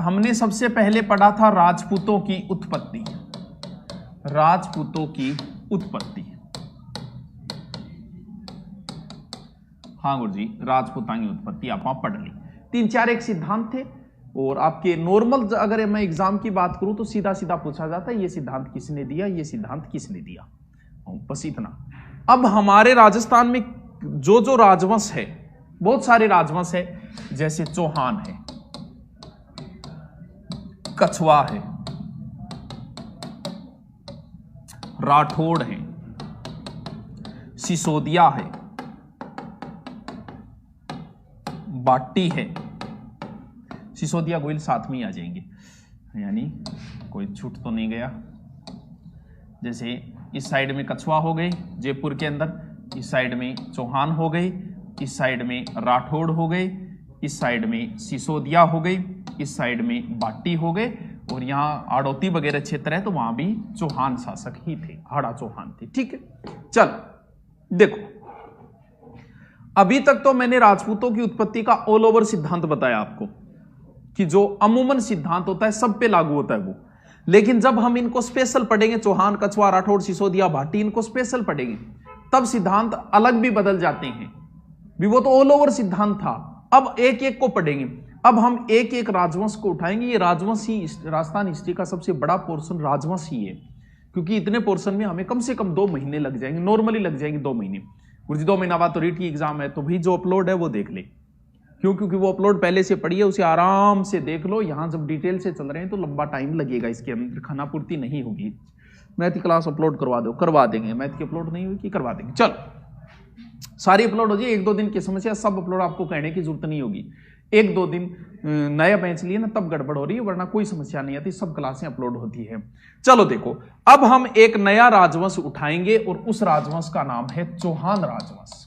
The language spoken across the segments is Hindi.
हमने सबसे पहले पढ़ा था राजपूतों की उत्पत्ति। राजपूतों की उत्पत्ति, हाँ गुरुजी, राजपूतां की उत्पत्ति आप पढ़ ली। 3-4 एक सिद्धांत थे और आपके नॉर्मल अगर मैं एग्जाम की बात करूं तो सीधा सीधा पूछा जाता है ये सिद्धांत किसने दिया, ये सिद्धांत किसने दिया, बस इतना। अब हमारे राजस्थान में जो जो राजवंश है, बहुत सारे राजवंश है, जैसे चौहान है, कछवा है, राठौड़ है, सिसोदिया है, बाटी है, सिसोदिया गोइल साथ में ही आ जाएंगे, यानी कोई छूट तो नहीं गया। जैसे इस साइड में कछवा हो गई जयपुर के अंदर, इस साइड में चौहान हो गई, इस साइड में राठौड़ हो गई, इस साइड में सिसोदिया हो गई, इस साइड में बाटी हो गए, और यहाँ आड़ोती वगैरह क्षेत्र है तो वहां भी चौहान शासक ही थे, हाड़ा चौहान थे। ठीक है, चलो देखो, अभी तक तो मैंने राजपूतों की उत्पत्ति का ऑल ओवर सिद्धांत बताया आपको कि जो अमूमन सिद्धांत होता है सब पे लागू होता है वो, लेकिन जब हम इनको स्पेशल पढ़ेंगे, चौहान, कछवा, राठौड़, सिसोदिया, भाटी, इनको स्पेशल पढ़ेंगे तब सिद्धांत अलग भी बदल जाते हैं। भी वो तो ऑल ओवर सिद्धांत था, अब एक एक को पढ़ेंगे। अब हम एक एक राजवंश को उठाएंगे। ये राजवंश ही राजस्थान हिस्ट्री का सबसे बड़ा पोर्शन राजवंश ही है, क्योंकि इतने पोर्शन में हमें कम से कम 2 महीने लग जाएंगे, नॉर्मली लग जाएंगे 2 महीने। गुरुजी 2 महीना बाद तो रीट की एग्जाम है, तो भी जो अपलोड है वो देख ले, क्यों? क्योंकि वो अपलोड पहले से पढ़िए, उसे आराम से देख लो। यहां जब डिटेल से चल रहे हैं तो लंबा टाइम लगेगा, इसके अंदर खाना पूर्ति नहीं होगी। मैथ की क्लास अपलोड करवा दो, करवा देंगे। मैथ की अपलोड नहीं हुई कि करवा देंगे, चलो सारी अपलोड हो जाए। 1-2 दिन की समस्या, सब अपलोड आपको कहने की जरूरत नहीं होगी। 1-2 दिन नया बेंच लिए ना तब गड़बड़ हो रही है, वरना कोई समस्या नहीं आती, सब क्लासें अपलोड होती है। चलो देखो, अब हम एक नया राजवंश उठाएंगे और उस राजवंश का नाम है चौहान राजवंश।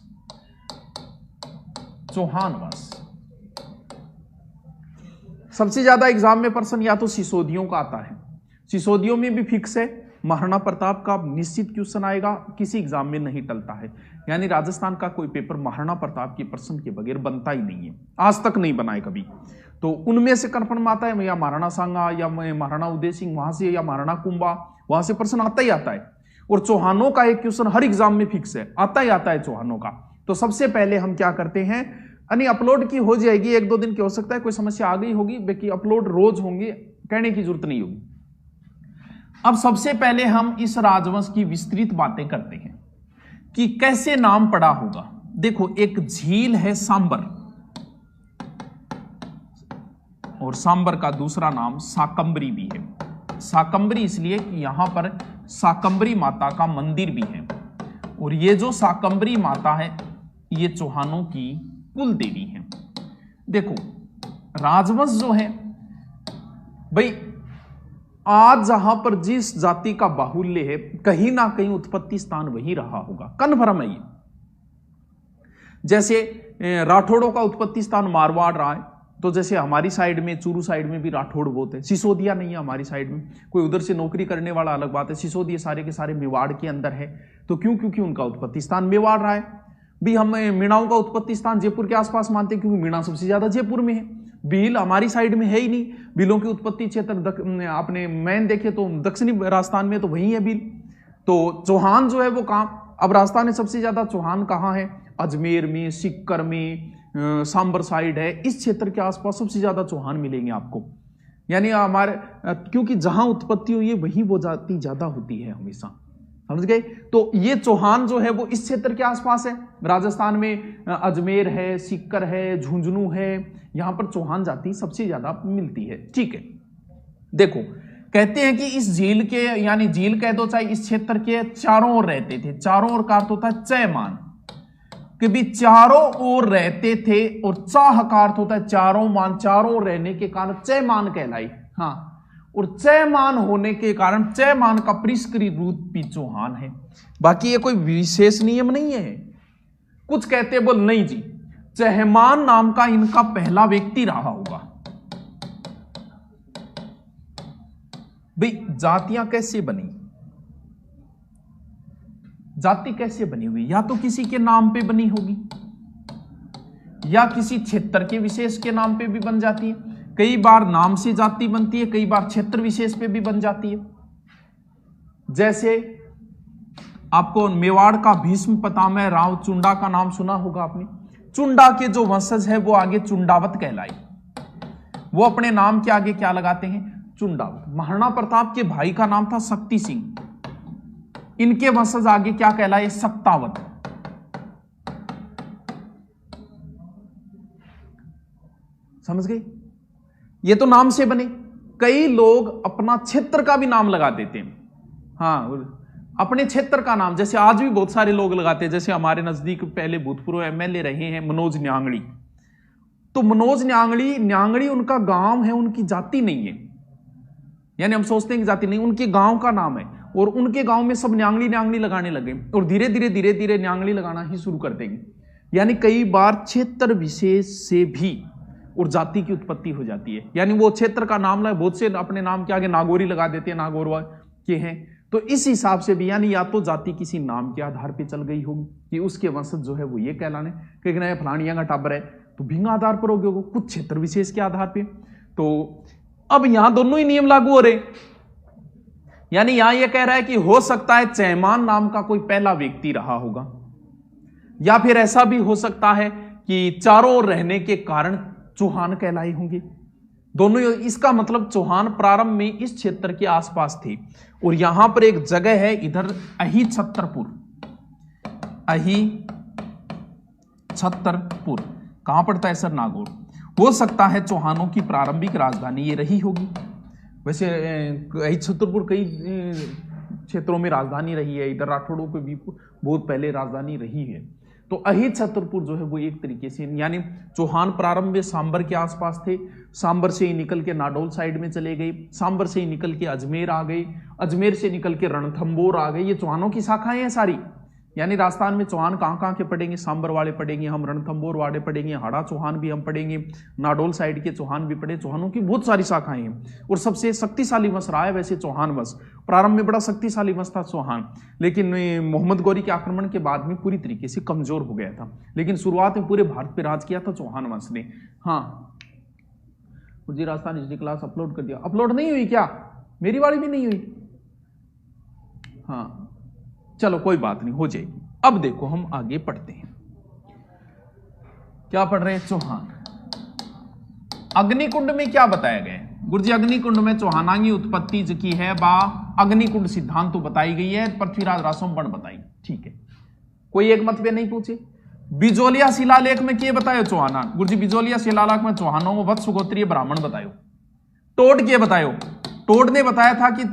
चौहान वंश सबसे ज्यादा एग्जाम में प्रश्न या तो सिसोदियों का आता है, सिसोदियों में भी फिक्स है, महाराणा प्रताप का निश्चित क्वेश्चन आएगा, किसी एग्जाम में नहीं टलता है। यानी राजस्थान का कोई पेपर महाराणा प्रताप के प्रश्न के बगैर बनता ही नहीं है, आज तक नहीं बना है कभी। तो उनमें से कंफर्म आता है, या महाराणा सांगा, या महाराणा उदय सिंह वहां से, या महाराणा कुंभा, वहां से प्रश्न आता ही आता है। और चौहानों का एक क्वेश्चन हर एग्जाम में फिक्स है, आता ही आता है चौहानों का। तो सबसे पहले हम क्या करते हैं, यानी अपलोड की हो जाएगी, 1-2 दिन की हो सकता है कोई समस्या आ गई होगी, बाकी अपलोड रोज होंगे, कहने की जरूरत नहीं होगी। अब सबसे पहले हम इस राजवंश की विस्तृत बातें करते हैं कि कैसे नाम पड़ा होगा। देखो, एक झील है सांबर, और सांबर का दूसरा नाम साकंबरी भी है। साकंबरी इसलिए कि यहां पर साकंबरी माता का मंदिर भी है, और ये जो साकंबरी माता है ये चौहानों की कुल देवी है। देखो, राजवंश जो है भाई, आज जहां पर जिस जाति का बाहुल्य है, कहीं ना कहीं उत्पत्ति स्थान वही रहा होगा, कन्फर्म है ये। जैसे राठौड़ों का उत्पत्ति स्थान मारवाड़ रहा है, तो जैसे हमारी साइड में, चूरू साइड में भी राठौड़ बहुत है, सिसोदिया नहीं है हमारी साइड में। कोई उधर से नौकरी करने वाला अलग बात है, सिसोदिया सारे के सारे मेवाड़ के अंदर है। तो क्यों? क्योंकि उनका उत्पत्ति स्थान मेवाड़ रहा है। भी हम मीणाओं का उत्पत्ति स्थान जयपुर के आसपास मानते हैं, क्योंकि मीणा सबसे ज्यादा जयपुर में है। भील हमारी साइड में है ही नहीं, भीलों की उत्पत्ति क्षेत्र आपने मैन देखे तो दक्षिणी राजस्थान में तो वही है भील। तो चौहान जो है वो कहाँ, अब राजस्थान में सबसे ज्यादा चौहान कहाँ है, अजमेर में, सीकर में, सांबर साइड है, इस क्षेत्र के आसपास सबसे ज्यादा चौहान मिलेंगे आपको। यानी हमारे, क्योंकि जहां उत्पत्ति हुई है वहीं वो जाति ज्यादा होती है हमेशा, समझ गए। तो ये चौहान जो है वो इस क्षेत्र के आसपास है। राजस्थान में अजमेर है, सीकर है, झुंझुनू है, यहां पर चौहान जाति सबसे ज्यादा मिलती है। ठीक है, देखो कहते हैं कि इस झील के, यानी झील कह दो चाहे, इस क्षेत्र के चारों ओर रहते थे। चारों ओर का अर्थ होता है चयमान, कि भी चारों ओर रहते थे, और चाह का अर्थ होता है चारों मान, चारों ओर रहने के कारण चयमान कहलाई। हाँ, और चयमान होने के कारण चयमान का परिष्कृत रूप भी चौहान है। बाकी ये कोई विशेष नियम नहीं है। कुछ कहते बोल नहीं जी, चहमान नाम का इनका पहला व्यक्ति रहा होगा। भाई जातियां कैसे बनी, जाति कैसे बनी हुई, या तो किसी के नाम पे बनी होगी, या किसी क्षेत्र के विशेष के नाम पे भी बन जाती है, कई बार नाम से जाति बनती है, कई बार क्षेत्र विशेष पे भी बन जाती है। जैसे आपको मेवाड़ का भीष्म पितामह राव चुंडा का नाम सुना होगा आपने। चुंडा के जो वंशज है वो आगे चुंडावत कहलाई, वो अपने नाम के आगे क्या लगाते हैं? चुंडावत। महाराणा प्रताप के भाई का नाम था शक्ति सिंह, इनके वंशज आगे क्या कहलाए? सक्तावत। समझ गए? ये तो नाम से बने। कई लोग अपना क्षेत्र का भी नाम लगा देते हैं। हाँ, अपने क्षेत्र का नाम, जैसे आज भी बहुत सारे लोग लगाते हैं। जैसे हमारे नजदीक पहले भूतपूर्व एमएलए रहे हैं मनोज न्यांगड़ी, तो मनोज न्यांगड़ी उनका गांव है, उनकी जाति नहीं है। यानी हम सोचते हैं कि जाति नहीं, उनके गांव का नाम है, और उनके गांव में सब न्यांगड़ी लगाने लगे, और धीरे धीरे न्यांगड़ी लगाना ही शुरू कर देंगे। यानी कई बार क्षेत्र विशेष से भी और जाति की उत्पत्ति हो जाती है। यानी वो क्षेत्र का नाम लगा, बहुत से अपने नाम के आगे नागौरी लगा देते हैं, नागौरवा के हैं। तो इस हिसाब से भी यानी या तो जाति किसी नाम के आधार पे चल गई होगी कि उसके वंशज जो है वो ये कहलाने, कहना फलानिया का टाबर है तो भिन्न आधार पर हो गया, कुछ क्षेत्र विशेष के आधार पे। तो अब यहां दोनों ही नियम लागू हो रहे। यानी यहां यह कह रहा है कि हो सकता है चैमान नाम का कोई पहला व्यक्ति रहा होगा, या फिर ऐसा भी हो सकता है कि चारों ओर रहने के कारण चौहान कहलाए होंगे। दोनों, इसका मतलब चौहान प्रारंभ में इस क्षेत्र के आसपास थे। और यहां पर एक जगह है इधर अही छतरपुर, कहां पड़ता है सर? नागौर। हो सकता है चौहानों की प्रारंभिक राजधानी ये रही होगी। वैसे अही छतरपुर कई क्षेत्रों में राजधानी रही है, इधर राठौड़ों पे भी बहुत पहले राजधानी रही है। तो अही छतरपुर जो है वो एक तरीके से, यानी चौहान प्रारंभ में सांबर के आसपास थे, सांबर से ही निकल के नाडोल साइड में चले गए, सांबर से ही निकल के अजमेर आ गए, अजमेर से निकल के रणथंबोर आ गए। ये चौहानों की शाखाएं हैं सारी। यानी राजस्थान में चौहान कहाँ के पड़ेंगे? सांबर वाले पड़ेंगे, हम रणथंबोर वाले पड़ेंगे, हाड़ा चौहान भी हम पड़ेंगे, नाडोल साइड के चौहान भी पड़े। चौहानों की बहुत सारी शाखाएं हैं और सबसे शक्तिशाली वंश रहा है वैसे चौहान वंश। प्रारंभ में बड़ा शक्तिशाली वंश था चौहान, लेकिन मोहम्मद गौरी के आक्रमण के बाद में पूरी तरीके से कमजोर हो गया था। लेकिन शुरुआत में पूरे भारत पे राज किया था चौहान वंश ने। हाँ जी, राजस्थान हिस्ट्री क्लास अपलोड कर दिया। अपलोड नहीं हुई क्या? मेरी वाली भी नहीं हुई। हाँ चलो कोई बात नहीं, हो जाएगी। अब देखो हम आगे पढ़ते हैं। क्या पढ़ रहे हैं? चौहान। अग्निकुंड में क्या बताया गया है? गुरुजी अग्निकुंड में चौहानांगी उत्पत्ति जो की है बा अग्निकुंड सिद्धांत तो बताई गई है, पृथ्वीराज रासोमबण बताई। ठीक है, कोई एक मत पे नहीं पूछे। बिजोलिया शिलालेख में क्या बतायो चौहाना? गुरुजी बिजोलिया शिलालेख में चौहानों को वत्स गोत्रीय ब्राह्मण बतायो। टोड के बतायो? टोड ने बताया था कि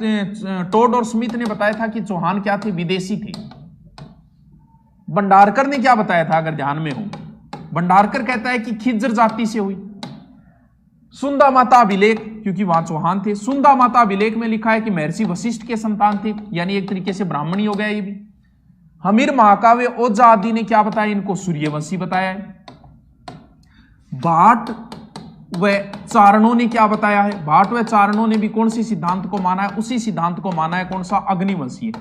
टोड और स्मिथ ने बताया था कि चौहान क्या थे? विदेशी थे। भंडारकर ने क्या बताया था? अगर ध्यान में हो, भंडारकर कहता है कि खिज्र जाति से हुई। सुंदा माता अभिलेख, क्योंकि वहां चौहान थे, सुंदा माता अभिलेख में लिखा है कि महर्षि वशिष्ठ के संतान थे, यानी एक तरीके से ब्राह्मणी हो गया ये भी। हमीर महाकाव्य ओझा आदि ने क्या बताया? इनको सूर्यवंशी बताया है। भाट व चारणों ने क्या बताया है? भाट व चारणों ने भी कौन सी सिद्धांत को माना है? उसी सिद्धांत को माना है। कौन सा? अग्निवंशी,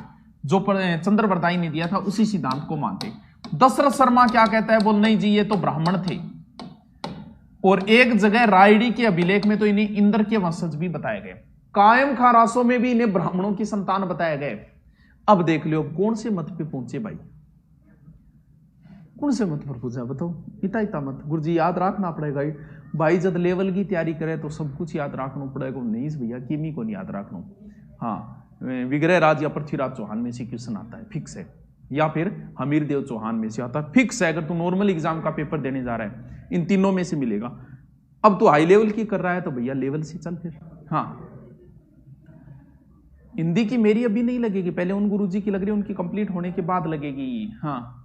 जो चंद्रवरदाई ने दिया था उसी सिद्धांत को मानते। दशरथ शर्मा क्या कहता है? बोल नहीं जी ये तो ब्राह्मण थे। और एक जगह रायडी के अभिलेख में तो इन्हें इंद्र के वंशज भी बताए गए। कायम खारासों में भी इन्हें ब्राह्मणों की संतान बताए गए। अब देख लो कौन से मत पे पहुंचे भाई, कौन से मत पर पूछा बताओ? इतना मत गुरुजी याद रखना पड़ेगा भाई, जब लेवल की तैयारी करे तो सब कुछ याद रखना पड़ेगा। नहीं भैया किमी को नहीं याद रखना। हाँ, विग्रह राज या पृथ्वीराज चौहान में से क्वेश्चन आता है फिक्स है, या फिर हमीर देव चौहान में से आता है फिक्स है। अगर तू नॉर्मल एग्जाम का पेपर देने जा रहा है इन तीनों में से मिलेगा। अब तू हाई लेवल की कर रहा है तो भैया लेवल से चल फिर। हाँ, हिंदी की मेरी अभी नहीं लगेगी, पहले उन गुरुजी की लग रही है, उनकी कंप्लीट होने के बाद लगेगी। हाँ,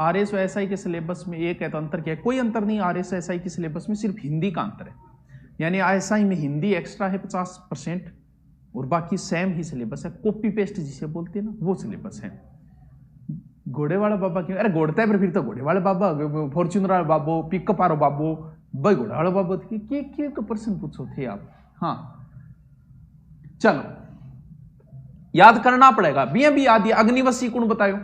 आरएस एसआई के सिलेबस में एक है तो अंतर क्या है? कोई अंतर नहीं। आरएस एसआई के सिलेबस में सिर्फ हिंदी का अंतर है, यानी एसआई में हिंदी एक्स्ट्रा है 50% और बाकी सेम ही सिलेबस है। कॉपी पेस्ट जिसे बोलते हैं ना, वो सिलेबस है। घोड़े वाला बाबा क्यों? अरे घोड़ता है पर फिर तो घोड़े वाले बाबा, फॉर्च्यूनर बाबो, पिकअप आरो बाबो, भाई घोड़ा वाला बाबा के प्रश्न पूछो थे आप। हाँ चलो याद करना पड़ेगा। भी याद। अग्निवशी कौन बतायो?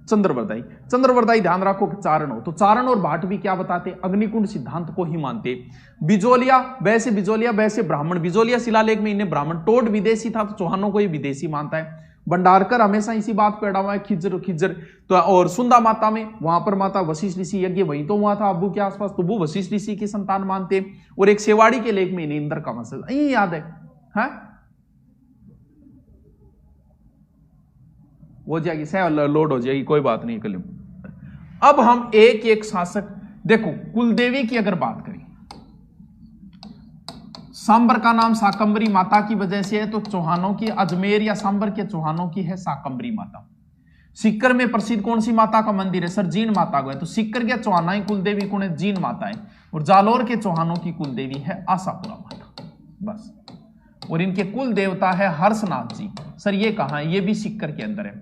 चंद्रवरदायी। चंद्रवरदायी ध्यान रखो कि चारण हो, तो चारण और भाट भी क्या बताते, अग्निकुंड सिद्धांत को ही मानते। बिजोलिया वैसे ब्राह्मण, बिजोलिया शिलालेख में इन्हें ब्राह्मण, टोड विदेशी था तो चौहानों को ये विदेशी मानता है। भंडारकर हमेशा इसी बात पर अड़ा हुआ है, खिज्जर तो, और सुंदा माता में वहां पर माता वशिष्ठ ऋषि यज्ञ वहीं तो हुआ था अब्बू के आसपास, तो वो वशिष्ठ ऋषि की संतान मानते। और एक सेवाड़ी के लेख में इन्हें इंद्र का वंशज, यही याद है, हो जाएगी, सह लोड हो जाएगी, कोई बात नहीं कल। अब हम एक एक शासक देखो, कुलदेवी की अगर बात करें, सांबर का नाम शाकंभरी माता की वजह से है, तो चौहानों की अजमेर या सांबर के चौहानों की है शाकंभरी माता। सीकर में प्रसिद्ध कौन सी माता का मंदिर है, सर जीन माता को है, तो सीकर के चौहाना की कुलदेवी कौन है, जीन माता है। और जालोर के चौहानों की कुलदेवी है आशापुरा माता, बस। और इनके कुल देवता है हर्षनाथ जी। सर ये कहां है, ये भी सीकर के अंदर है।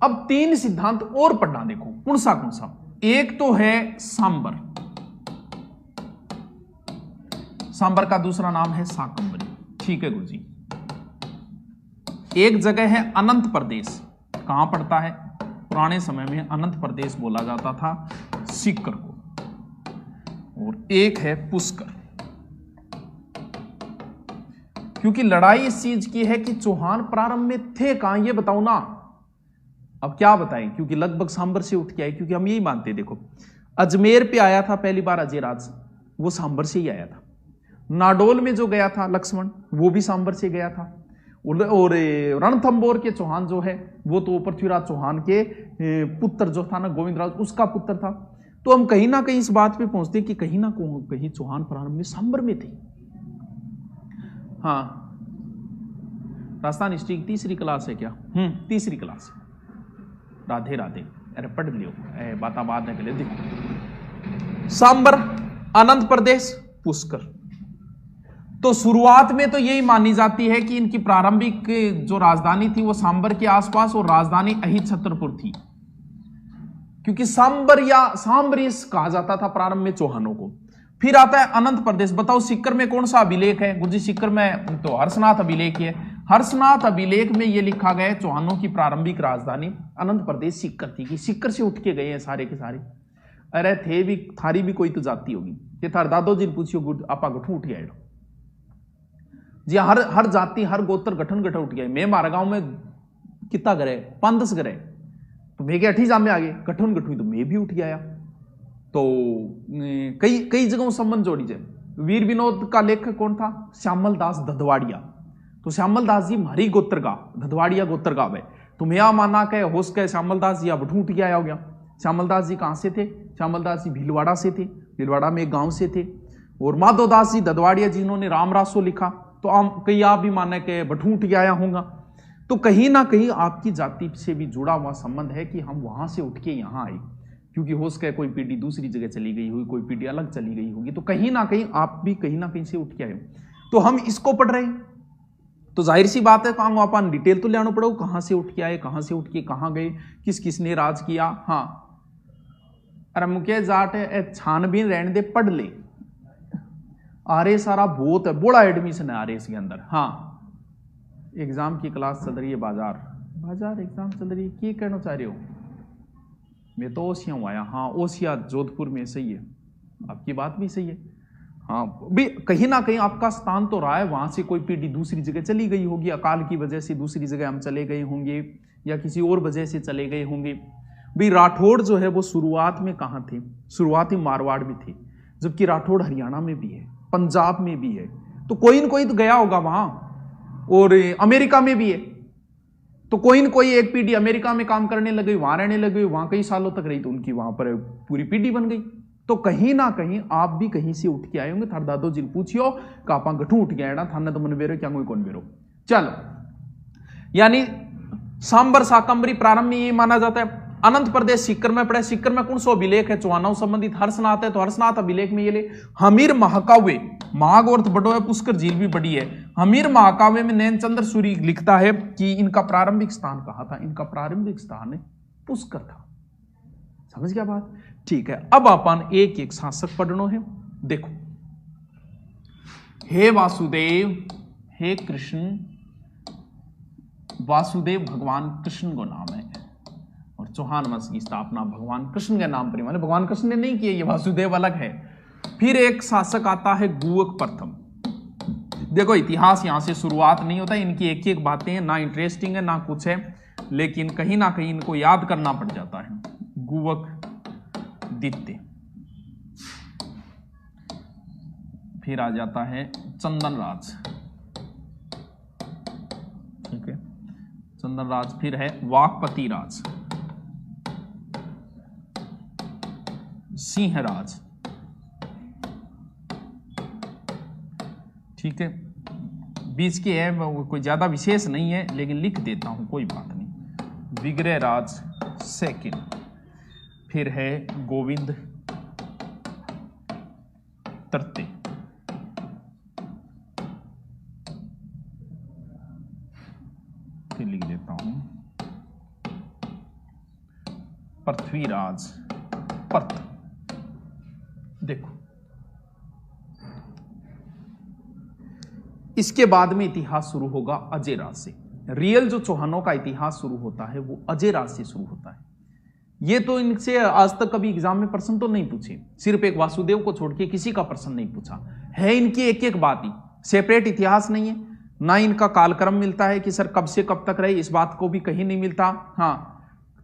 अब 3 सिद्धांत और पढ़ना, देखो कौन सा। एक तो है सांबर, सांबर का दूसरा नाम है शाकंभरी, ठीक है गुरुजी। एक जगह है अनंत प्रदेश, कहां पड़ता है, पुराने समय में अनंत प्रदेश बोला जाता था सीकर को। और एक है पुष्कर, क्योंकि लड़ाई इस चीज की है कि चौहान प्रारंभ में थे कहां, ये बताओ ना। अब क्या बताएं, क्योंकि लगभग सांबर से उठ के आए, क्योंकि हम यही मानते, देखो अजमेर पे आया था पहली बार अजयराज, वो सांबर से ही आया था। नाडोल में जो गया था लक्ष्मण, वो भी सांबर से गया था। और रणथंबोर के चौहान जो है, वो तो पृथ्वीराज चौहान के पुत्र जो था ना, गोविंदराज, उसका पुत्र था। तो हम कहीं ना कहीं इस बात पे पहुंचते कि कहीं ना कहीं चौहान प्रारंभ में सांबर में थे। हाँ, राजस्थान हिस्ट्री की तीसरी क्लास है क्या, तीसरी क्लास। राधे राधे, अरे पढ़ लियो, बात बात निकले। देखो सांबर, अनंत प्रदेश, पुष्कर। तो शुरुआत में तो यही मानी जाती है कि इनकी प्रारंभिक जो राजधानी थी वो सांबर के आसपास, और राजधानी अहिछत्रपुर थी, क्योंकि सांबर या सांबरीस कहा जाता था प्रारंभ में चौहानों को। फिर आता है अनंत प्रदेश। बताओ सीकर में कौन सा अभिलेख है, गुरुजी सीकर में तो हर्षनाथ अभिलेख है। हर्षनाथ अभिलेख में यह लिखा गया है चौहानों की प्रारंभिक राजधानी अनंत प्रदेश सीकर थी, कि सीकर से उठ के गए हैं सारे के सारे। अरे थे भी, थारी भी कोई तो जाती होगी, ये थार दादो जी पूछियो, आपा गठू उठ गया जी, हर जाति हर गोत्र गठन उठ गए। मैं मारा गांव में कितना करे, 5-10 करे, तो मैं क्या 8 जामे आ गए गठन, तो मैं भी उठ गया। तो कई जगहों संबंध जोड़ी जाए। वीर विनोद का लेखक कौन था, श्यामल दास धधवाड़िया। तो श्यामल दास जी हमारी गोत्र का, धधवाड़िया गोत्र का है। तुम यह माना के होश के श्यामल दास जी अब उठ गया हो गया। श्यामल दास जी कहां से थे, श्यामल दास जी भीलवाड़ा से थे, भीलवाड़ा में एक गांव से थे। और माधव दास जी धधवाड़िया जिन्होंने रामरासो लिखा, तो कहीं आप भी माने के बठूट गया होगा। तो कहीं ना कहीं आपकी जाति से भी जुड़ा हुआ संबंध है कि हम वहां से उठ के यहां आए, क्योंकि हो सके कोई पीढ़ी दूसरी जगह चली गई होगी, कोई पीढ़ी अलग चली गई होगी, तो कहीं ना कहीं आप भी कहीं ना कहीं से उठ के आए। तो हम इसको पढ़ रहे हैं, तो जाहिर सी बात है कहां अपन डिटेल तो लेना पड़ो, कहां से उठ के आए, कहां से उठ के कहां गए, किस किसने राज किया। हाँ, अरे मुकेश जाट छानबीन रहने दे, पढ़ ले, आरे सारा बहुत है, बड़ा एडमिशन है आरे इसके अंदर। हाँ, एग्जाम की क्लास चल रही है, बाजार एग्जाम चल रही है, क्या कहना चाह रहे हो। मैं तो ओसिया हूँ आया। हाँ, ओसिया जोधपुर में, सही है, आपकी बात भी सही है। हाँ भी, कहीं ना कहीं आपका स्थान तो रहा है, वहां से कोई पीढ़ी दूसरी जगह चली गई होगी, अकाल की वजह से दूसरी जगह हम चले गए होंगे, या किसी और वजह से चले गए होंगे। भाई राठौड़ जो है वो शुरुआत में कहाँ थे, शुरुआत में मारवाड़ में थे, जबकि राठौड़ हरियाणा में भी है, पंजाब में भी है, तो कोई न कोई तो गया होगा वहां। और अमेरिका में भी है, तो कोई न कोई एक पीढ़ी अमेरिका में काम करने लगी, वहां रहने लगी, वहां कई सालों तक रही, तो उनकी वहां पर पूरी पीढ़ी बन गई। तो कहीं ना कहीं आप भी कहीं से उठ के आए होंगे। थार दादो जी पूछियो कि आप गठू उठ गया ना, थाने तो मन बेरो क्या कौन बेरो। चलो, यानी सांबर शाकंभरी प्रारंभ में ये माना जाता है। अनंत प्रदेश सीकर में पड़े, सीकर में कौन सा अभिलेख है चौहानों संबंधित, हर्षनाथ है, तो हर्षनाथ अभिलेख में ये ले हमीर महाकाव्य, महागौर्थ बड़ो है, पुष्कर झील भी बड़ी है। हमीर महाकाव्य में नैनचंद्र सूरी लिखता है कि इनका प्रारंभिक स्थान कहा था, इनका प्रारंभिक स्थान पुष्कर था। समझ गया बात, ठीक है। अब अपन एक एक शासक पढ़नो है। देखो, हे वासुदेव, हे कृष्ण, वासुदेव भगवान कृष्ण को नाम है, चौहान वंश की स्थापना भगवान कृष्ण के नाम पर, माने भगवान कृष्ण ने नहीं किया, ये वासुदेव अलग है। फिर एक शासक आता है गुवक प्रथम। देखो इतिहास यहां से शुरुआत नहीं होता, इनकी एक एक बातें हैं, ना इंटरेस्टिंग है ना कुछ है, लेकिन कहीं ना कहीं इनको याद करना पड़ जाता है। गुवक द्वितीय, फिर आ जाता है चंदन राज, ठीक है, चंदन राज, फिर है वाकपति राज, सिंह राज, ठीक है, बीच के है, कोई ज्यादा विशेष नहीं है लेकिन लिख देता हूं, कोई बात नहीं। विग्रह राज सेकंड, फिर है गोविंद तृतीय, फिर लिख देता हूं पृथ्वीराज प्रथम। देखो इसके बाद में इतिहास शुरू होगा अजय राज से। रियल जो चौहानों का इतिहास शुरू होता है वो अजय राज से शुरू होता है। ये तो इनसे आज तक कभी एग्जाम में प्रश्न तो नहीं पूछे, सिर्फ एक वासुदेव को छोड़ के किसी का प्रश्न नहीं पूछा है। इनकी एक एक बात ही सेपरेट इतिहास नहीं है, ना इनका कालक्रम मिलता है कि सर कब से कब तक रहे, इस बात को भी कहीं नहीं मिलता। हाँ,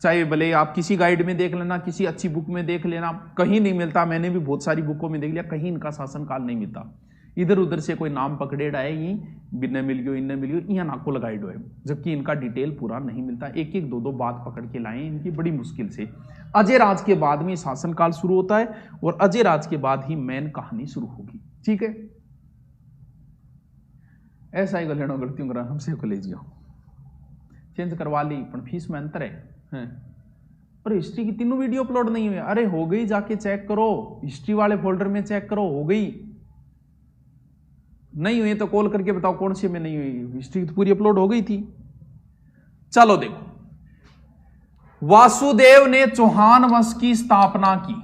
चाहे भले आप किसी गाइड में देख लेना, किसी अच्छी बुक में देख लेना, कहीं नहीं मिलता। मैंने भी बहुत सारी बुकों में देख लिया, कहीं इनका शासनकाल नहीं मिलता। इधर उधर से कोई नाम पकड़ेड़ा है, ये बिन्ने मिल गयो, इन्ने मिल गयो, यहाँ नाको लगाई डो है, जबकि इनका डिटेल पूरा नहीं मिलता। एक एक दो दो बात पकड़ के लाए इनकी बड़ी मुश्किल से। अजय राज के बाद में शासनकाल शुरू होता है और अजय राज के बाद ही मेन कहानी शुरू होगी, ठीक है। ऐसा ही गलेणो गलतियों करा हमसे को ले जाओ, चेंज करवा ली पर फीस में अंतर है। और हिस्ट्री की तीनों वीडियो अपलोड नहीं हुई, अरे हो गई, जाके चेक करो, हिस्ट्री वाले फोल्डर में चेक करो, हो गई। नहीं हुई तो कॉल करके बताओ कौन सी में नहीं हुई, हिस्ट्री तो पूरी अपलोड हो गई थी। चलो देखो, वासुदेव ने चौहान वंश की स्थापना की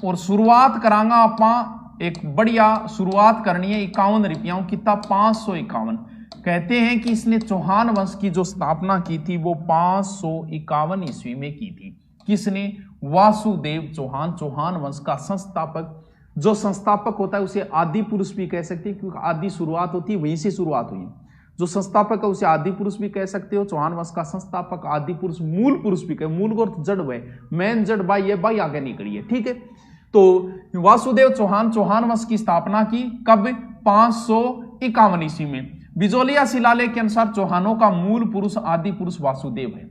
और शुरुआत करांगा आपा, एक बढ़िया शुरुआत करनी है 51 रुपयाओं की, तब 551। कहते हैं कि इसने चौहान वंश की जो स्थापना की थी वो 551 ईस्वी में की थी। किसने? वासुदेव चौहान, चौहान वंश का संस्थापक। जो संस्थापक होता है उसे आदि पुरुष भी कह सकते हैं, क्योंकि आदि शुरुआत होती है, वहीं से शुरुआत हुई। जो संस्थापक है उसे आदि पुरुष भी कह सकते हो। चौहान वंश का संस्थापक आदि पुरुष, मूल पुरुष भी कहे, मूल को अर्थ जड़ है, मेन जड़ बाई है, बाई आगे निकली है, ठीक है। तो वासुदेव चौहान चौहान वंश की स्थापना की कब? 551 ईस्वी में। बिजोलिया शिलालेख के अनुसार चौहानों का मूल पुरुष आदि पुरुष वासुदेव है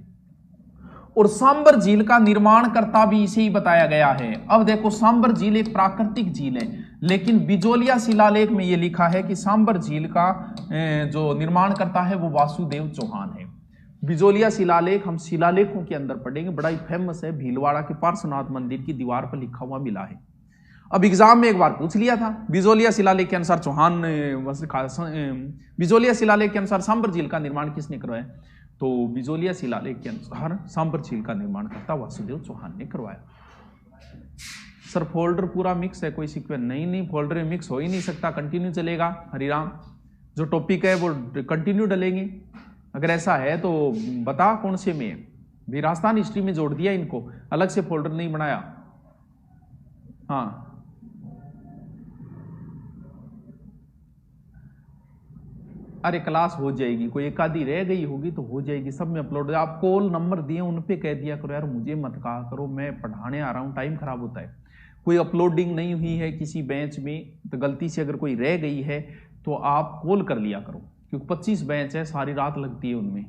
और सांबर झील का निर्माण करता भी इसे ही बताया गया है। अब देखो, सांबर झील एक प्राकृतिक झील है, लेकिन बिजोलिया शिलालेख में यह लिखा है कि सांबर झील का जो निर्माण करता है वो वासुदेव चौहान है। बिजोलिया शिलालेख हम शिलालेखों के अंदर पढ़ेंगे, बड़ा ही फेमस है, भीलवाड़ा के पार्श्वनाथ मंदिर की दीवार पर लिखा हुआ मिला है। अब एग्जाम में एक बार पूछ लिया था, बिजोलिया शिलालेख के अनुसार चौहान बिजोलिया शिलालेख के अनुसार सांबर झील का निर्माण किसने करवाया? तो बिजोलिया शिलालेख के अनुसार सांबर झील का निर्माण करता वासुदेव चौहान ने करवाया। सर फोल्डर पूरा मिक्स है, कोई सीक्वेंस नहीं, फोल्डर में मिक्स हो ही नहीं सकता, कंटिन्यू चलेगा। हरिराम, जो टॉपिक है वो कंटिन्यू डलेंगे। अगर ऐसा है तो बता कौन से में? भी राजस्थान हिस्ट्री में जोड़ दिया इनको, अलग से फोल्डर नहीं बनाया। हाँ, अरे क्लास हो जाएगी, कोई एक आधी रह गई होगी तो हो जाएगी, सब में अपलोड। आप कॉल नंबर दिए उन पे कह दिया करो, यार मुझे मत कहा करो, मैं पढ़ाने आ रहा हूँ, टाइम खराब होता है। कोई अपलोडिंग नहीं हुई है किसी बेंच में तो गलती से अगर कोई रह गई है तो आप कॉल कर लिया करो, क्योंकि 25 बेंच है, सारी रात लगती है उनमें।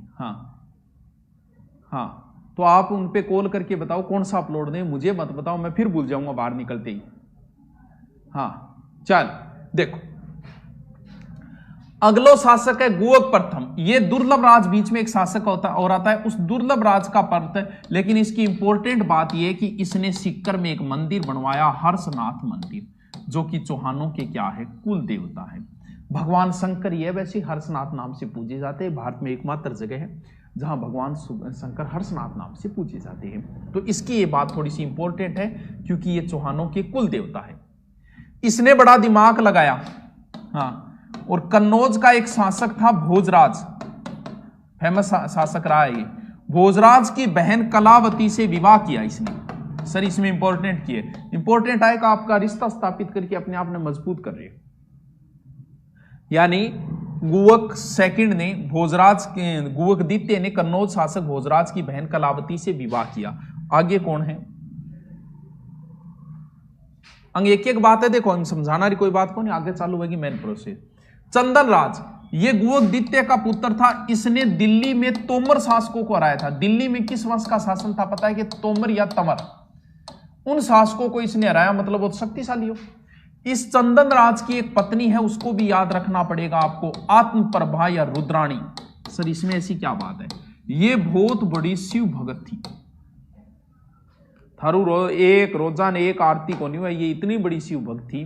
हाँ, तो आप उन पे कॉल करके बताओ कौन सा अपलोड दें, मुझे मत बताओ, मैं फिर भूल जाऊंगा बाहर निकलते ही। हाँ, चल देखो, अगलो शासक है गुवक प्रथम। ये दुर्लभ राज, बीच में एक शासक होता और आता है, उस दुर्लभ राज का पर्वत। लेकिन इसकी इंपॉर्टेंट बात यह है कि इसने सिक्कर में एक मंदिर बनवाया, हर्षनाथ मंदिर, जो कि चौहानों के क्या है? कुल देवता है। भगवान शंकर ये वैसे हर्षनाथ नाम से पूजे जाते हैं। भारत में एकमात्र जगह है जहां भगवान शंकर हर्षनाथ नाम से पूजे जाते हैं। तो इसकी ये बात थोड़ी सी इंपॉर्टेंट है, क्योंकि ये चौहानों के कुल देवता है। इसने बड़ा दिमाग लगाया। हाँ, और कन्नौज का एक शासक था भोजराज, फेमस शासक रहा है ये। भोजराज की बहन कलावती से विवाह किया इसने। सर इसमें इंपॉर्टेंट की है, इंपॉर्टेंट आएगा आपका रिश्ता स्थापित करके अपने आप में मजबूत कर रहे हो। यानी गुवक सेकंड ने गुवक द्वितीय ने कन्नौज शासक भोजराज की बहन कलावती से विवाह किया। आगे कौन है? अंग एक एक बात है, देखो अंग समझाना रही कोई बात को नहीं, आगे चालू होगी मेन प्रोसेस। चंदन राज ये गुवक द्वितीय का पुत्र था, इसने दिल्ली में तोमर शासकों को हराया था। दिल्ली में किस वंश का शासन था पता है कि तोमर या तमर, उन शासकों को इसने हराया, मतलब बहुत शक्तिशाली हो। इस चंदन राज की एक पत्नी है, उसको भी याद रखना पड़ेगा आपको, आत्मप्रभा या रुद्राणी। सर इसमें ऐसी क्या बात है? ये बहुत बड़ी शिव भगत थी। थारू एक रोजाना एक आरती को नहीं हुआ, ये इतनी बड़ी शिव भक्त थी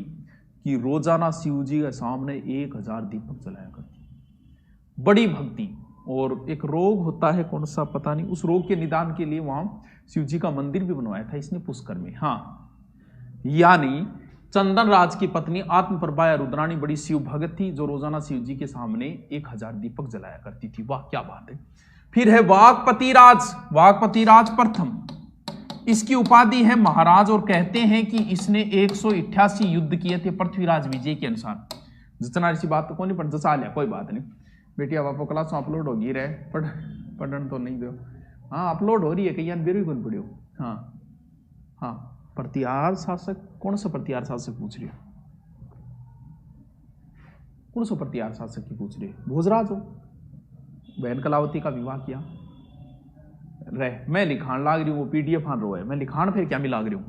कि रोजाना शिव जी के सामने 1000 दीपक जलाया करती। बड़ी भक्ति। और एक रोग होता है कौन सा पता नहीं, उस रोग के निदान के लिए वहां शिव जी का मंदिर भी बनवाया था इसने पुष्कर में। हाँ, यानी चंदन राज की पत्नी आत्मप्रभा या रुद्राणी बड़ी शिव भगत थी, जो रोजाना शिव जी के सामने 1000 दीपक जलाया करती थी। वाह क्या बात है। फिर है वागपति राज प्रथम, इसकी उपाधि है महाराज, और कहते हैं कि इसने 188 युद्ध किए थे पृथ्वीराज विजय के अनुसार। जितना ऐसी बात तो कौन नहीं, पर जसा लिया कोई बात नहीं। बेटी अब आपको क्लास अपलोड होगी रहे, पढ़न तो नहीं दो। हाँ अपलोड हो रही है, कहीं बेरू कौन पढ़ियो। हाँ प्रतिहार शासक, कौन सा प्रतिहार शासक पूछ रही हो? कौन सा प्रतिहार शासक की पूछ रही है? भोजराज हो, बहन कलावती का विवाह किया रहे। मैं लिखान लाग रही हूँ, वो पीडीएफ आन रो है, मैं लिखान फिर क्या मिलाग रही हूँ।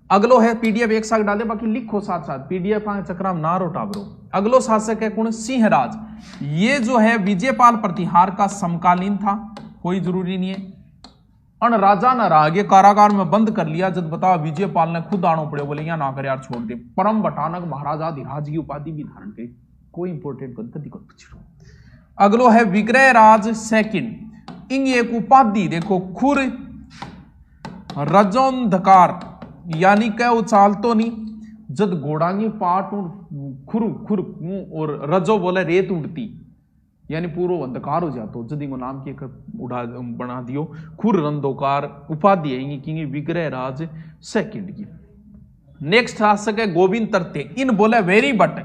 अगलो है पीडीएफ एक साथ डाले, बाकी लिखो साथ साथ, पीडीएफ चक्राम ना रो टाबरो। अगलो शासक है कौन? सिंहराज। ये जो है विजयपाल प्रतिहार का समकालीन था, कोई जरूरी नहीं है। अन राजा न रागे कारागार में बंद कर लिया, जब बताओ विजयपाल ने खुद आनो पड़े, बोले या ना कर यार छोड़ दे। परम भटानक महाराजा धीराज की उपाधि भी धारण की, कोई इंपोर्टेंट गद्दी को पूछ रहा हूं। अगलो है विग्रह राज सेकंड, इन एक उपाधि देखो, खुर रजोंधकार, यानी क्या उचाल तो नहीं, जद घोड़ांगी पाट खुर खुर और रजो बोले रेत उड़ती, यानी पूरा अंधकार हो जातो, जदी को नाम की उड़ा बना दियो खुर रंधोकार। उपाधि है कि विग्रह राज सेकंड की। नेक्स्ट शासक है गोविंद तृतीय, इन बोले वेरी बट,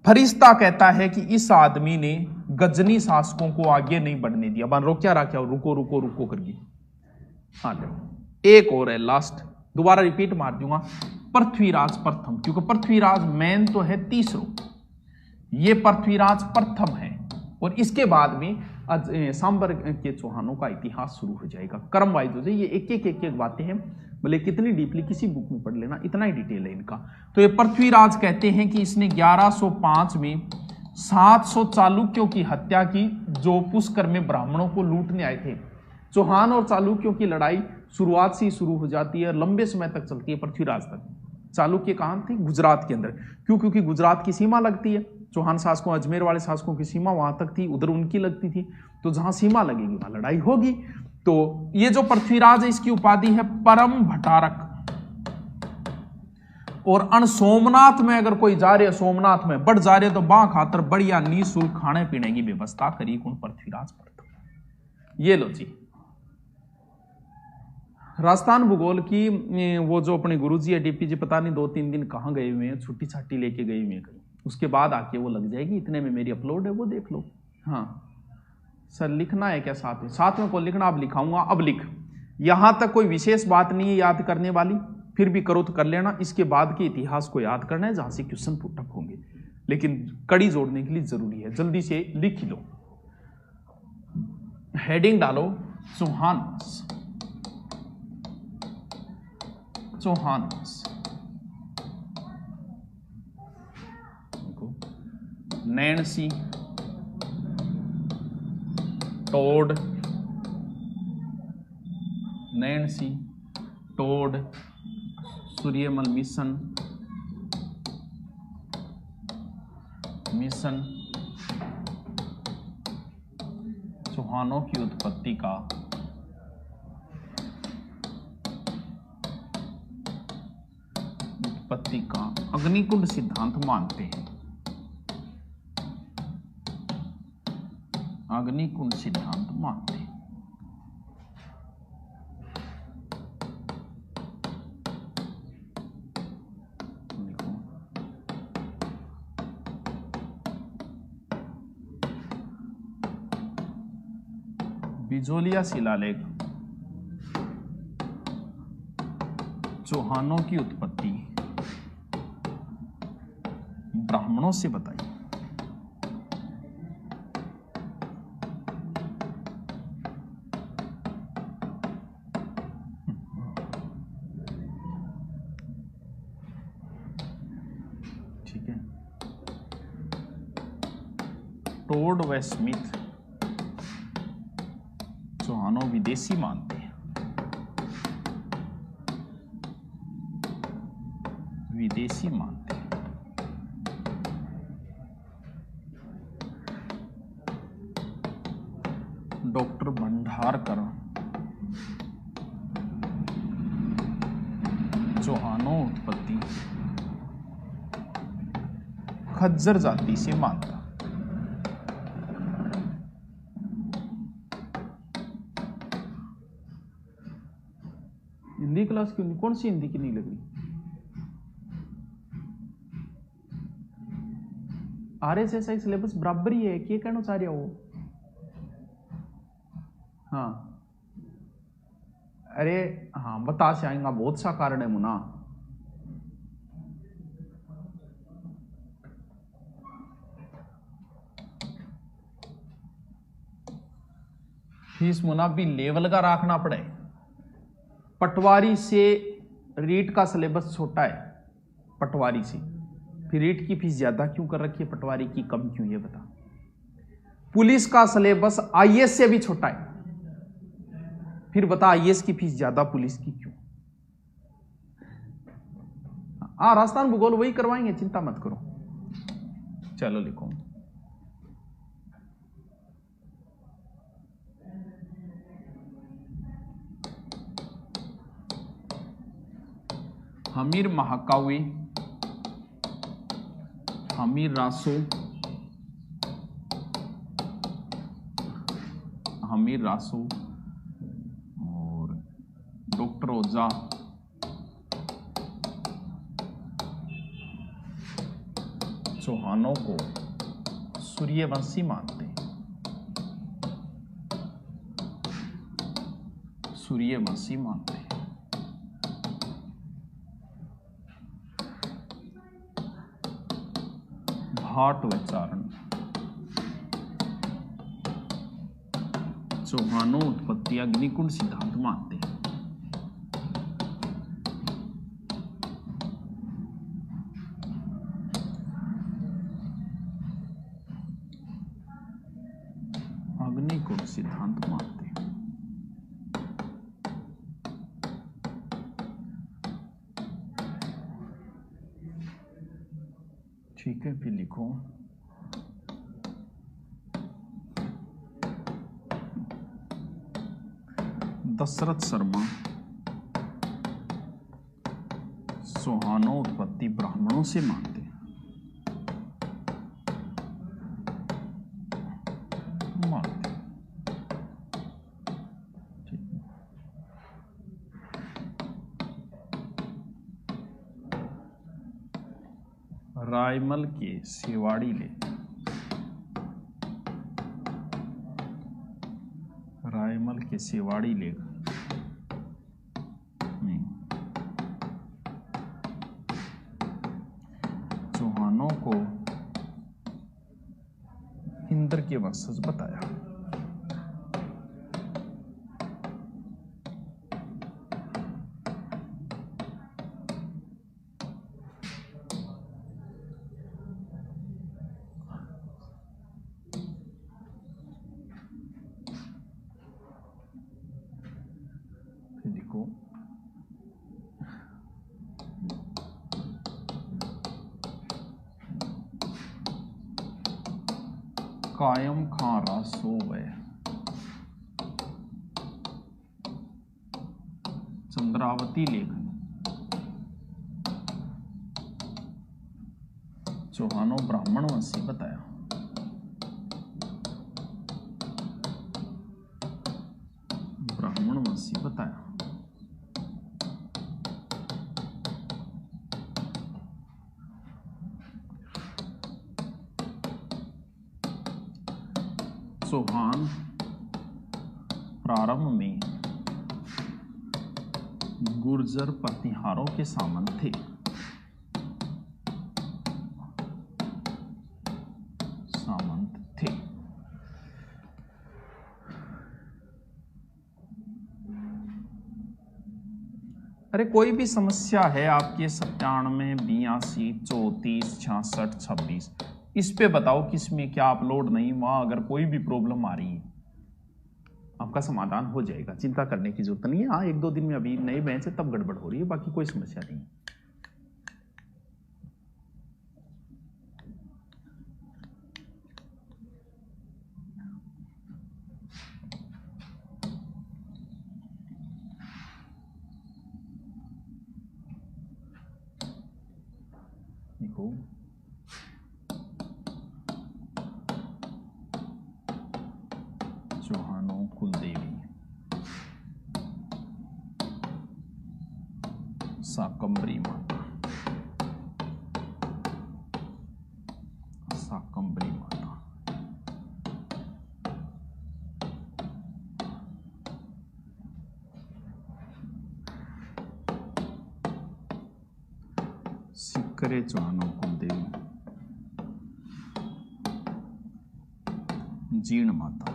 फरिश्ता कहता है कि इस आदमी ने गजनी शासकों को आगे नहीं बढ़ने दिया। बन रोक्या रखा, रुको रुको रुको करके। हाँ एक और है लास्ट, दोबारा रिपीट मार दूंगा, पृथ्वीराज प्रथम, क्योंकि पृथ्वीराज मैन तो है तीसरो, ये पृथ्वीराज प्रथम है। और इसके बाद में सांबर के चौहानों का इतिहास शुरू हो जाएगा, क्रम वाइज हो जाए। ये एक एक बातें हैं, भले कितनी डीपली किसी बुक में पढ़ लेना, इतना ही डिटेल है इनका। तो ये पृथ्वीराज कहते हैं कि इसने 1105 में 700 चालुक्यों की हत्या की, जो पुष्कर में ब्राह्मणों को लूटने आए थे। चौहान और चालुक्यों की लड़ाई शुरुआत से ही शुरू हो जाती है, लंबे समय तक चलती है पृथ्वीराज तक। चालुक्य कहां थे? गुजरात के अंदर। क्यों? क्योंकि गुजरात की सीमा लगती है, चौहान शासकों अजमेर वाले शासकों की सीमा वहां तक थी, उधर उनकी लगती थी, तो जहां सीमा लगेगी वहां लड़ाई होगी। तो ये जो पृथ्वीराज है, इसकी उपाधि है परम भटारक। और अन सोमनाथ में अगर कोई जा रहे, सोमनाथ में बढ़ जा रहे, तो बां खातर बढ़िया निःशुल्क खाने पीने की व्यवस्था करी कौन? पृथ्वीराज प्रथम। ये लो जी, राजस्थान भूगोल की वो जो अपने गुरुजी है डीपी जी, पता नहीं 2-3 दिन कहाँ गए हुए हैं, छुट्टी छाट्टी लेके गए हुए हैं कहीं, उसके बाद आके वो लग जाएगी। इतने में मेरी अपलोड है, वो देख लो। हाँ सर लिखना है क्या साथ में? साथ में कौन लिखना? अब लिखाऊंगा, अब लिख। यहां तक कोई विशेष बात नहीं है याद करने वाली, फिर भी करो तो कर लेना। इसके बाद के इतिहास को याद करना है, जहां से क्वेश्चन पुटअप होंगे, लेकिन कड़ी जोड़ने के लिए जरूरी है, जल्दी से लिख लो। हेडिंग डालो चौहान नैणसी, टोड, नैणसी, टोड, सूर्यमल मिशन, चौहानों की उत्पत्ति का अग्निकुंड सिद्धांत मानते हैं। अग्निकुंड सिद्धांत मानते हैं। बिजोलिया शिलालेख चौहानों की उत्पत्ति ब्राह्मणों से बताई। ठीक है। टोड व स्मिथ चौहानों विदेशी मानते हैं। विदेशी मानते हैं। डॉक्टर भंडारकर चौहानों उत्पत्ति खज्जर जाति से मानता। हिंदी क्लास क्यों नहीं? कौन सी हिंदी की नहीं लग रही? RSSI सिलेबस बराबर ही है, क्या कहना चाह रहे हो? हाँ, अरे हाँ, बता से आएगा, बहुत सा कारण है मुना। फीस मुना भी लेवल का रखना पड़े। पटवारी से रीट का सिलेबस छोटा है, पटवारी से, फिर रीट की फीस ज्यादा क्यों कर रखी है, पटवारी की कम क्यों, ये बता। पुलिस का सिलेबस IAS से भी छोटा है, फिर बता IAS की फीस ज्यादा, पुलिस की क्यों? हाँ, राजस्थान भूगोल वही करवाएंगे, चिंता मत करो। चलो लिखो। हमीर महाकाव्य, हमीर रासो, हमीर रासो और डॉक्टर ओझा चौहानों को सूर्यवंशी मानते हैं। सूर्यवंशी मानते हैं। भाट व चारण चौहानों उत्पत्ति अग्निकुंड सिद्धांत मानते हैं। अग्निकुंड सिद्धांत मानते हैं। ठीक है, फिर लिखो। दशरथ शर्मा चौहानों उत्पत्ति ब्राह्मणों से मानते हैं। मानते हैं। रायमल के सेवाड़ी लेख, रायमल के सेवाड़ी लेख में चौहानों को इंद्र के वंशज बताया। कायम खां रासो व चंद्रावती लेखन चौहानों ब्राह्मण वंशी बताया। सूर्यवंशी बताया। चौहान प्रारंभ में गुर्जर प्रतिहारों के सामंत थे। अरे कोई भी समस्या है आपके 97, 82, 34, 66, 26, इस पे बताओ किस में क्या अपलोड नहीं हुआ। अगर कोई भी प्रॉब्लम आ रही है आपका समाधान हो जाएगा, चिंता करने की जरूरत नहीं है। हाँ 1-2 दिन में अभी नई बेंच है तब गड़बड़ हो रही है, बाकी कोई समस्या नहीं है। देखो चौहानों कुलदेवी, शाकंभरी माता, शाकंभरी माता, सिक्करे चौहानों कुलदेवी, जीर्ण माता,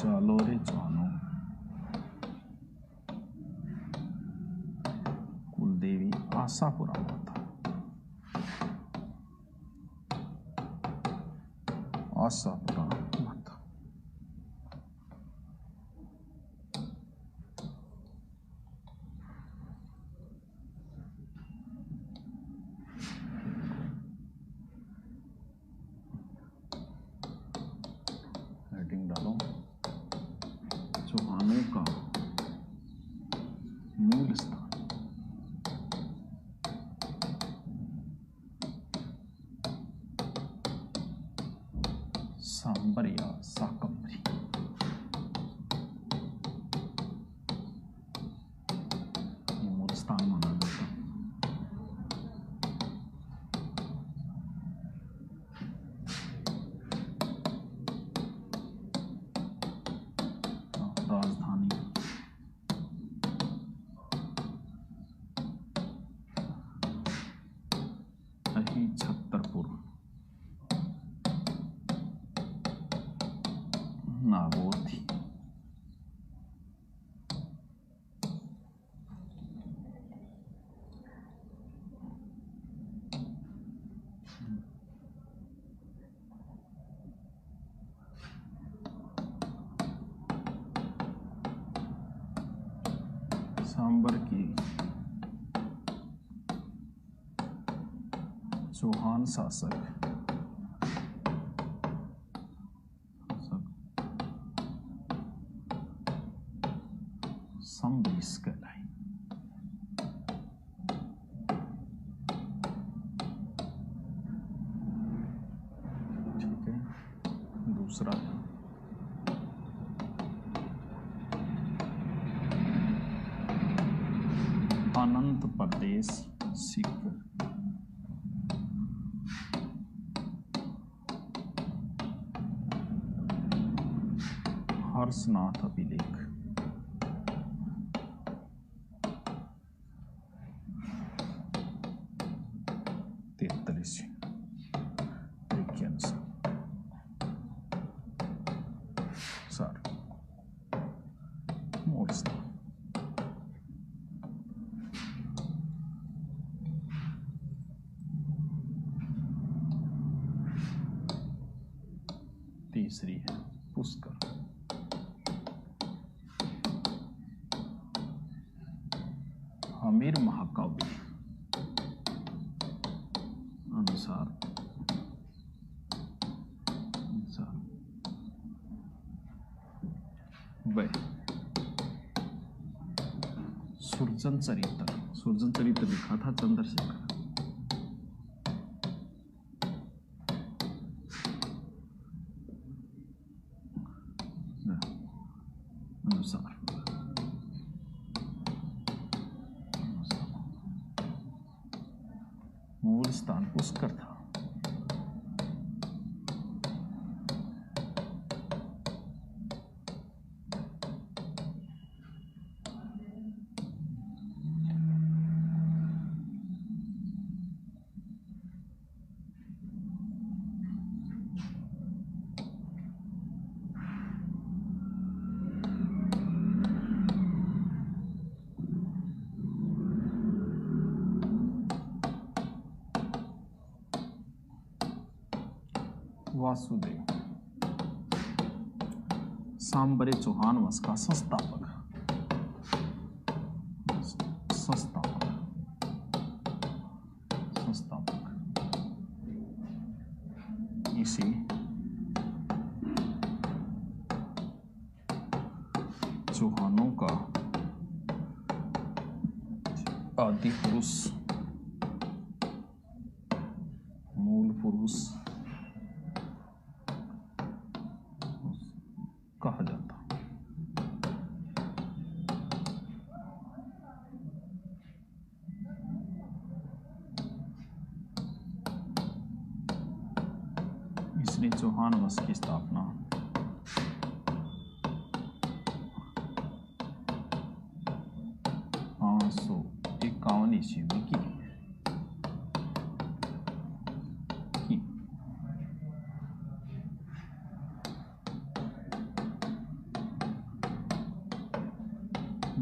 जालोरे चौहानों कुलदेवी, आशापुरा माता, आशापुरा माता। हेडिंग डालो, चौहानों का मूल स्थान सांबर या शाकंभरी। ये मूल स्थान माना जाता है। राजधानी रही छतरपुर, नागौर थी। सांबर की चौहान शासक संबरीस कहलाई। ठीक है, दूसरा अनंत प्रदेश सिख, हर्षनाथ अभिलेख, तीसरी है पुष्कर, हमीर महाकाव्य अनुसार वह सुरजन चरित्र लिखा था चंद्रशेखर। अनुसार मूल स्थान पुष्कर था। वासुदेव सांबरे चौहान वंश का संस्थापक इसे चौहानों का आदि पुरुष, मूल पुरुष कहा जाता। इसने चौहान वंश की स्थापना 551 ईस्वी में की।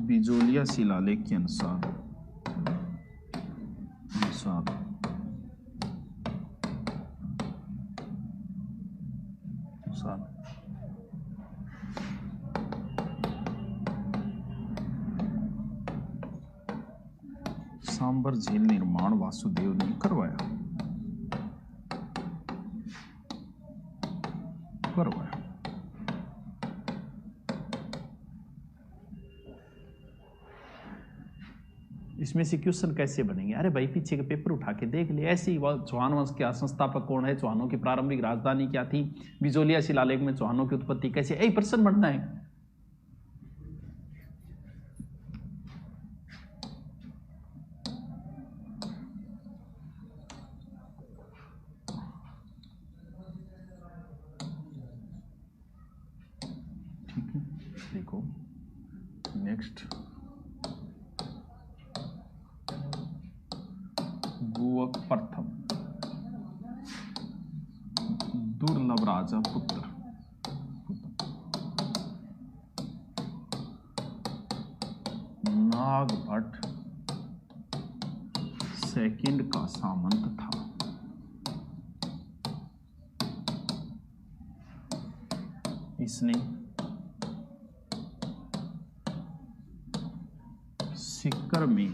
बिजोलिया शिलालेख के अनुसार सांबर झील निर्माण वासुदेव ने करवाया। इसमें से क्वेश्चन कैसे बनेंगे? अरे भाई पीछे के पेपर उठा के देख ले। ऐसे ही चौहान वंश के संस्थापक कौन है, चौहानों की प्रारंभिक राजधानी क्या थी, बिजोलिया शिलालेख में चौहानों की उत्पत्ति कैसे, यही प्रश्न बनना है। ठीक है, देखो नेक्स्ट गुवक प्रथम दुर्लभ राजा पुत्र नागभट्ट सेकंड का सामंत था। इसने सीकर में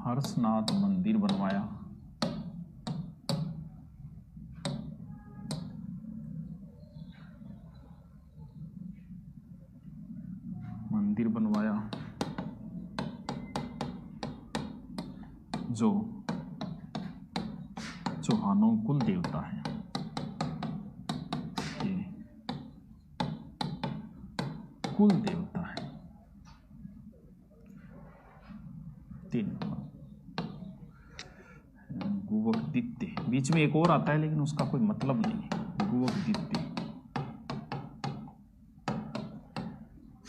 हर्षनाथ मंदिर बनवाया। जो चौहानों कुल देवता है। ये कुल देवता है। 3 गुवकदित्य, बीच में एक और आता है लेकिन उसका कोई मतलब नहीं है। गुवकदित्य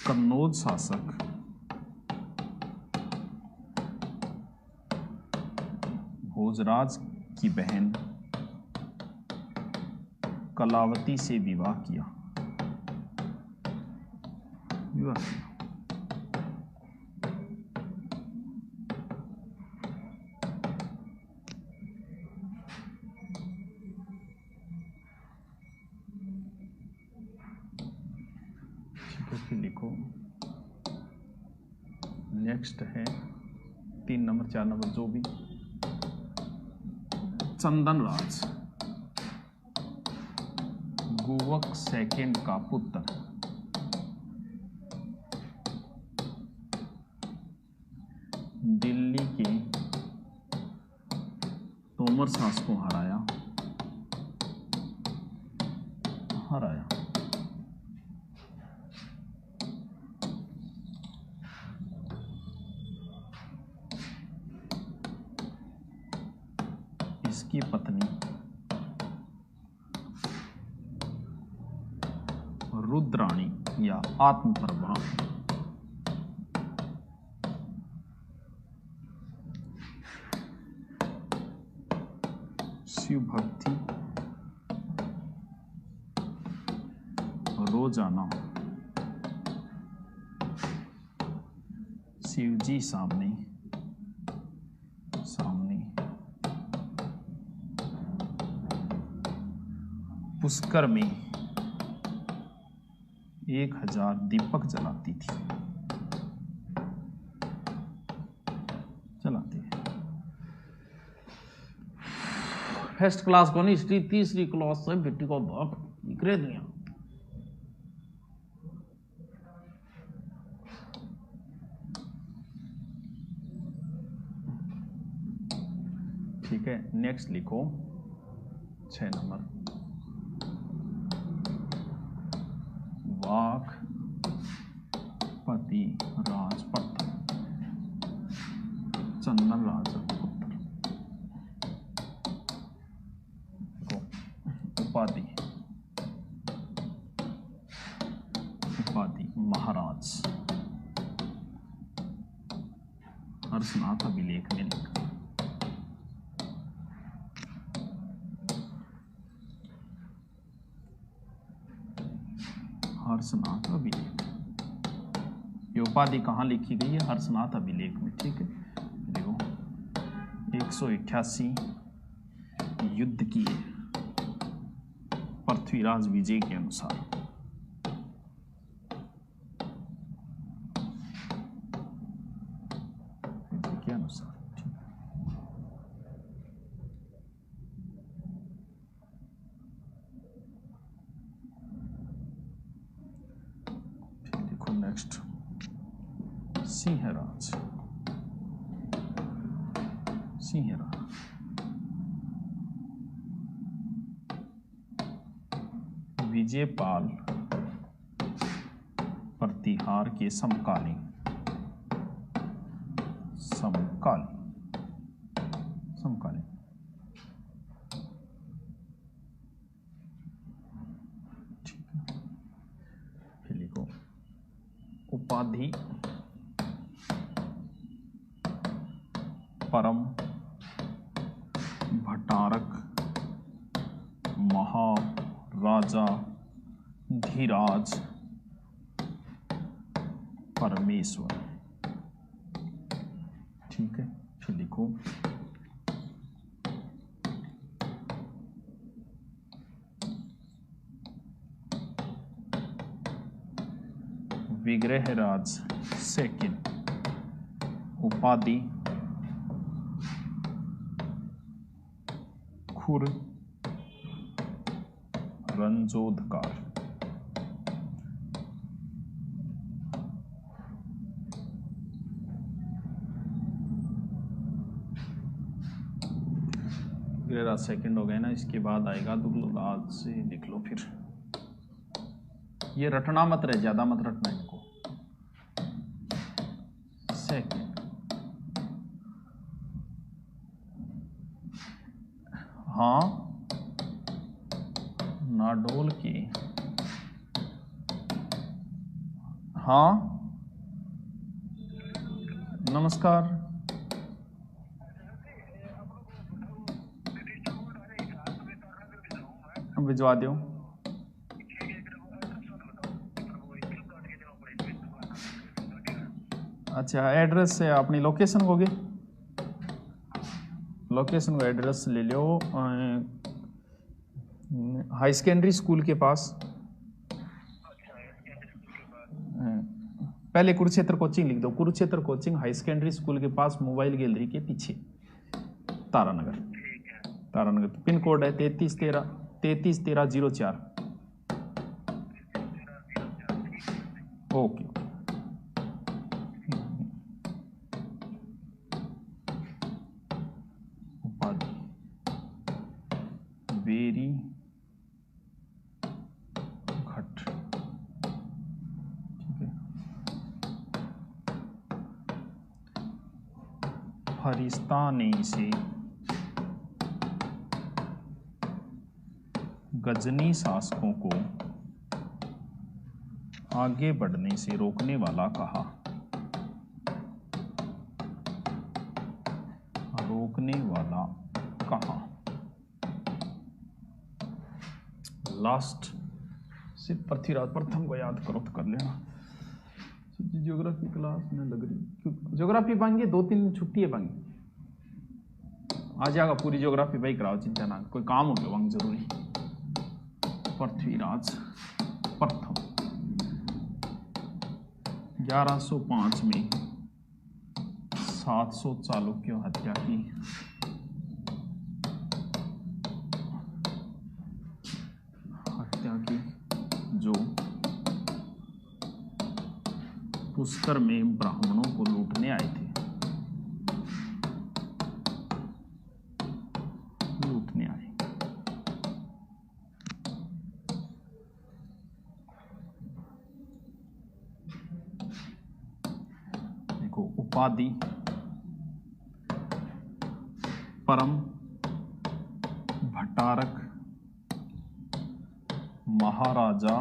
कन्नौज शासक भोजराज की बहन कलावती से विवाह किया। फिर लिखो नेक्स्ट है 3 नंबर 4 नंबर जो भी। चंदन राज गुवक सेकंड का पुत्र दिल्ली के तोमर सास को हराया। की पत्नी रुद्राणी या आत्मप्रभा। शिव भक्ति रोजाना शिव जी सामने पुष्कर में 1000 दीपक जलाती थी। चलाते हैं फर्स्ट क्लास को नहीं, हिस्ट्री तीसरी क्लास से बेटी को निकले दिया। ठीक है, नेक्स्ट लिखो 6 नंबर। वाकपति राजपुत्र चंदन राजपुत्र। उपाधि महाराज। हर्षनाथ अभिलेख में लिखा। हर्षनाथ अभिलेख, ये उपाधि कहाँ लिखी गई है? हर्षनाथ अभिलेख में। ठीक है, देखो 188 युद्ध किए पृथ्वीराज विजय के अनुसार। नेक्स्ट सिंहराज। विजयपाल प्रतिहार के समकालीन उपाधि परम भट्टारक महाराजा धीराज परमेश्वर। ठीक है, फिर लिखो विग्रहराज सेकंड। उपाधि खुर रंजोदकार। विग्रहराज सेकंड हो गए ना, इसके बाद आएगा दुर्लभराज से लिख लो। फिर ये रटना मत रहे, ज्यादा मत रटना इनको। सेकंड, हाँ नाडोल की, हाँ नमस्कार। भिजवा दो। अच्छा, एड्रेस से अपनी लोकेशन होगी, लोकेशन का एड्रेस ले लो। हाई सेकेंडरी स्कूल के पास, पहले कुरुक्षेत्र कोचिंग लिख दो। Kurukshetra coaching high secondary school के पास, मोबाइल गैलरी के पीछे, तारानगर। तारानगर पिन कोड है 331304। ओके, बेरी घट। ठीक है, फरिश्ता ने इसे गजनी शासकों को आगे बढ़ने से रोकने वाला कहा। रोकने वाला कहा। लास्ट सिर्फ पृथ्वीराज प्रथम को याद करो तो कर लेना। ज्योग्राफी क्लास में लग रही, ज्योग्राफी पाएंगे 2-3 दिन छुट्टी है पाएंगे, आ जाएगा पूरी ज्योग्राफी भाई कराओ, चिंता ना, कोई काम हो गया वहां जरूरी। पृथ्वीराज प्रथम 1105 में 700 चालुक्यों हत्या की। जो पुष्कर में ब्राह्मणों को लूटने आए थे। लूटने आए। देखो उपाधि परम भट्टारक महाराजा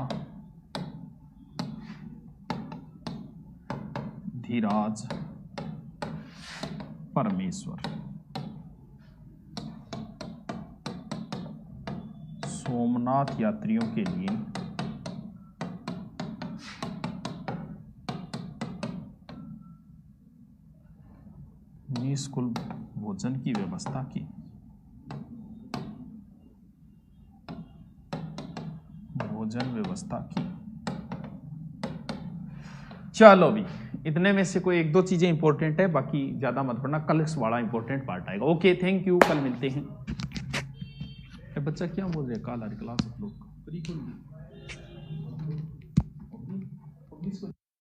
धीराज परमेश्वर। सोमनाथ यात्रियों के लिए निःशुल्क भोजन की व्यवस्था की। भोजन व्यवस्था की। चलो भी इतने में से कोई 1-2 चीजें इंपॉर्टेंट है, बाकी ज्यादा मत पढ़ना, कल बड़ा इंपॉर्टेंट पार्ट आएगा। ओके थैंक यू, कल मिलते हैं। बच्चा क्या बोल रहे, कल आ रही क्लास आप लोग।